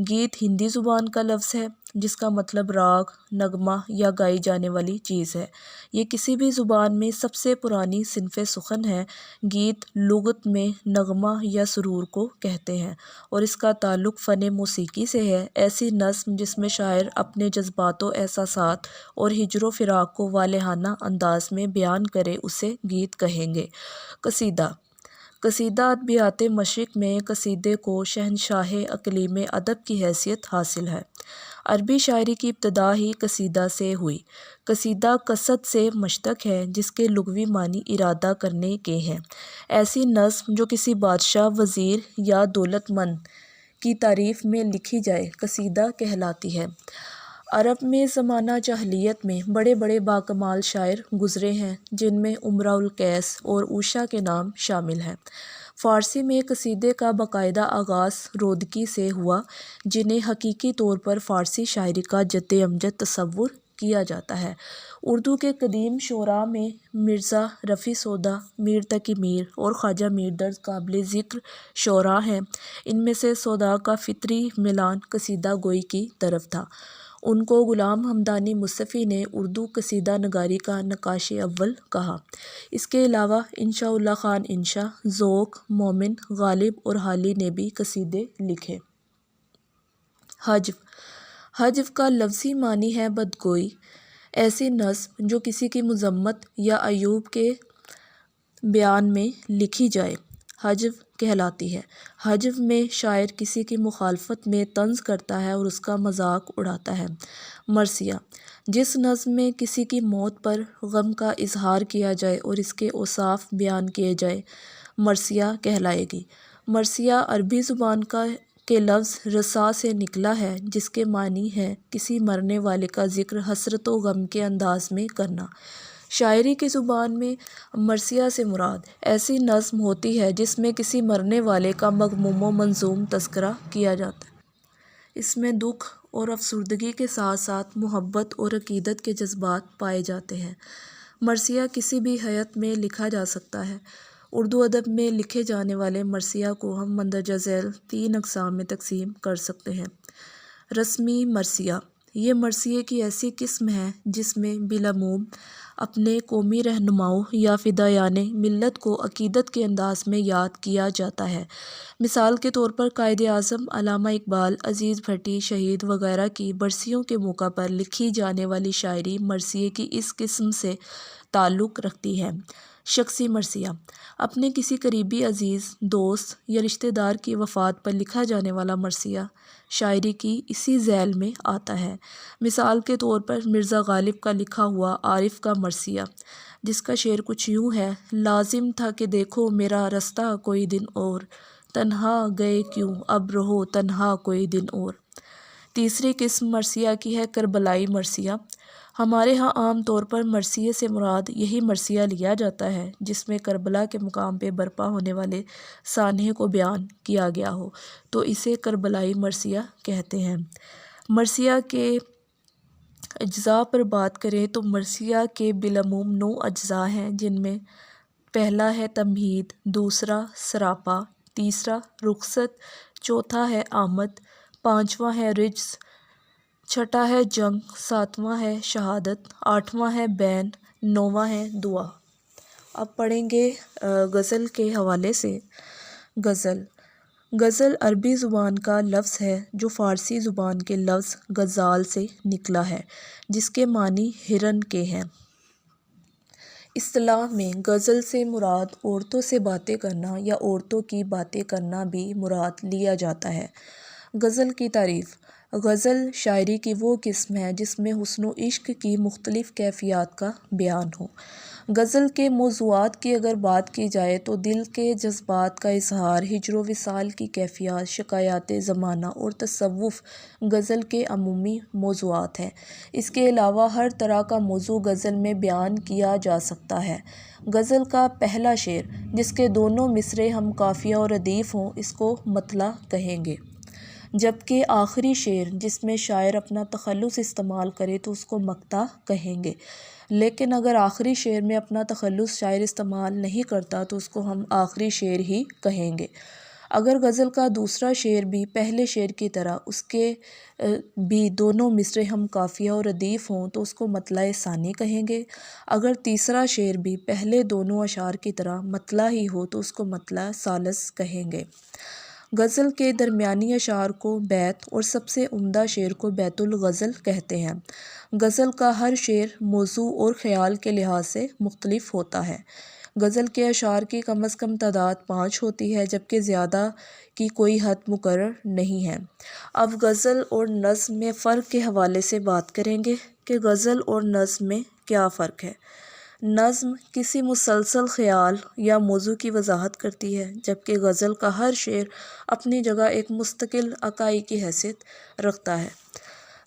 گیت ہندی زبان کا لفظ ہے جس کا مطلب راگ، نغمہ یا گائی جانے والی چیز ہے۔ یہ کسی بھی زبان میں سب سے پرانی صنف سخن ہے۔ گیت لغت میں نغمہ یا سرور کو کہتے ہیں اور اس کا تعلق فن موسیقی سے ہے۔ ایسی نظم جس میں شاعر اپنے جذبات و احساسات اور ہجر و فراق کو والہانہ انداز میں بیان کرے اسے گیت کہیں گے۔ قصیدہ ادبیات مشرق میں قصیدے کو شہنشاہ اقلیم ادب کی حیثیت حاصل ہے۔ عربی شاعری کی ابتدا ہی قصیدہ سے ہوئی۔ قصیدہ قصد سے مشتق ہے جس کے لغوی معنی ارادہ کرنے کے ہیں۔ ایسی نظم جو کسی بادشاہ، وزیر یا دولت مند کی تعریف میں لکھی جائے قصیدہ کہلاتی ہے۔ عرب میں زمانہ جاہلیت میں بڑے بڑے باکمال شاعر گزرے ہیں جن میں امراء القیس اور اوشا کے نام شامل ہیں۔ فارسی میں قصیدے کا باقاعدہ آغاز رودکی سے ہوا جنہیں حقیقی طور پر فارسی شاعری کا جد امجد تصور کیا جاتا ہے۔ اردو کے قدیم شعراء میں مرزا رفیع سودا، میر تقی میر اور خواجہ میر درد قابل ذکر شعراء ہیں۔ ان میں سے سودا کا فطری میلان قصیدہ گوئی کی طرف تھا۔ ان کو غلام حمدانی مصطفی نے اردو قصیدہ نگاری کا نقاش اول کہا۔ اس کے علاوہ انشاء اللہ خان انشا، ذوق، مومن، غالب اور حالی نے بھی قصیدے لکھے۔ حجو کا لفظی معنی ہے بدگوئی۔ ایسی نظم جو کسی کی مذمت یا عیوب کے بیان میں لکھی جائے حجو کہلاتی ہے۔ حجو میں شاعر کسی کی مخالفت میں طنز کرتا ہے اور اس کا مذاق اڑاتا ہے۔ مرثیہ جس نظم میں کسی کی موت پر غم کا اظہار کیا جائے اور اس کے اوصاف بیان کیے جائے مرثیہ کہلائے گی۔ مرثیہ عربی زبان کے لفظ رثا سے نکلا ہے جس کے معنی ہے کسی مرنے والے کا ذکر حسرت و غم کے انداز میں کرنا۔ شاعری کی زبان میں مرثیہ سے مراد ایسی نظم ہوتی ہے جس میں کسی مرنے والے کا مغموم و منظوم تذکرہ کیا جاتا ہے۔ اس میں دکھ اور افسردگی کے ساتھ ساتھ محبت اور عقیدت کے جذبات پائے جاتے ہیں۔ مرثیہ کسی بھی ہیئت میں لکھا جا سکتا ہے۔ اردو ادب میں لکھے جانے والے مرثیہ کو ہم مندرجہ ذیل 3 اقسام میں تقسیم کر سکتے ہیں۔ رسمی مرثیہ یہ مرثیے کی ایسی قسم ہے جس میں بالعموم اپنے قومی رہنماؤں یا فدائیان ملت کو عقیدت کے انداز میں یاد کیا جاتا ہے۔ مثال کے طور پر قائد اعظم علامہ اقبال، عزیز بھٹی شہید وغیرہ کی برسیوں کے موقع پر لکھی جانے والی شاعری مرثیے کی اس قسم سے تعلق رکھتی ہے۔ شخصی مرثیہ اپنے کسی قریبی عزیز، دوست یا رشتہ دار کی وفات پر لکھا جانے والا مرثیہ شاعری کی اسی ذیل میں آتا ہے۔ مثال کے طور پر مرزا غالب کا لکھا ہوا عارف کا مرثیہ جس کا شعر کچھ یوں ہے: لازم تھا کہ دیکھو میرا رستہ کوئی دن اور، تنہا گئے کیوں اب رہو تنہا کوئی دن اور۔ تیسری قسم مرثیہ کی ہے کربلائی مرثیہ۔ ہمارے ہاں عام طور پر مرثیے سے مراد یہی مرثیہ لیا جاتا ہے جس میں کربلا کے مقام پہ برپا ہونے والے سانحے کو بیان کیا گیا ہو تو اسے کربلائی مرثیہ کہتے ہیں۔ مرثیہ کے اجزاء پر بات کریں تو مرثیہ کے بالعموم 9 اجزاء ہیں جن میں پہلا ہے تمہید، دوسرا سراپا، تیسرا رخصت، چوتھا ہے آمد، پانچواں ہے رجز، چھٹا ہے جنگ، ساتواں ہے شہادت، آٹھواں ہے بین، نوواں ہے دعا۔ اب پڑھیں گے غزل کے حوالے سے۔ غزل عربی زبان کا لفظ ہے جو فارسی زبان کے لفظ غزال سے نکلا ہے جس کے معنی ہرن کے ہیں۔ اصطلاح میں غزل سے مراد عورتوں سے باتیں کرنا یا عورتوں کی باتیں کرنا بھی مراد لیا جاتا ہے۔ غزل کی تعریف: غزل شاعری کی وہ قسم ہے جس میں حسن و عشق کی مختلف کیفیات کا بیان ہو۔ غزل کے موضوعات کی اگر بات کی جائے تو دل کے جذبات کا اظہار، ہجر و وصال کی کیفیات، شکایات زمانہ اور تصوف غزل کے عمومی موضوعات ہیں۔ اس کے علاوہ ہر طرح کا موضوع غزل میں بیان کیا جا سکتا ہے۔ غزل کا پہلا شعر جس کے دونوں مصرعے ہم قافیہ اور ردیف ہوں اس کو مطلع کہیں گے، جبکہ آخری شعر جس میں شاعر اپنا تخلص استعمال کرے تو اس کو مقطع کہیں گے، لیکن اگر آخری شعر میں اپنا تخلص شاعر استعمال نہیں کرتا تو اس کو ہم آخری شعر ہی کہیں گے۔ اگر غزل کا دوسرا شعر بھی پہلے شعر کی طرح اس کے بھی دونوں مصرے ہم قافیہ اور ردیف ہوں تو اس کو مطلع ثانی کہیں گے۔ اگر تیسرا شعر بھی پہلے دونوں اشعار کی طرح مطلع ہی ہو تو اس کو مطلع ثالث کہیں گے۔ غزل کے درمیانی اشعار کو بیت اور سب سے عمدہ شعر کو بیت الغزل کہتے ہیں۔ غزل کا ہر شعر موضوع اور خیال کے لحاظ سے مختلف ہوتا ہے۔ غزل کے اشعار کی کم از کم تعداد 5 ہوتی ہے جبکہ زیادہ کی کوئی حد مقرر نہیں ہے۔ اب غزل اور نظم میں فرق کے حوالے سے بات کریں گے کہ غزل اور نظم میں کیا فرق ہے۔ نظم کسی مسلسل خیال یا موضوع کی وضاحت کرتی ہے جبکہ غزل کا ہر شعر اپنی جگہ ایک مستقل اکائی کی حیثیت رکھتا ہے۔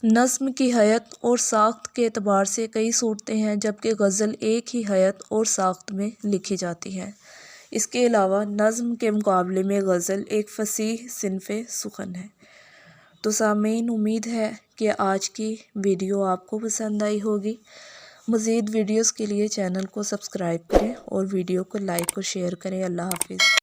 نظم کی حیت اور ساخت کے اعتبار سے کئی صورتیں ہیں جبکہ غزل ایک ہی حیت اور ساخت میں لکھی جاتی ہے۔ اس کے علاوہ نظم کے مقابلے میں غزل ایک فصیح صنف سخن ہے۔ تو سامعین، امید ہے کہ آج کی ویڈیو آپ کو پسند آئی ہوگی۔ مزید ویڈیوز کے لیے چینل کو سبسکرائب کریں اور ویڈیو کو لائک اور شیئر کریں۔ اللہ حافظ۔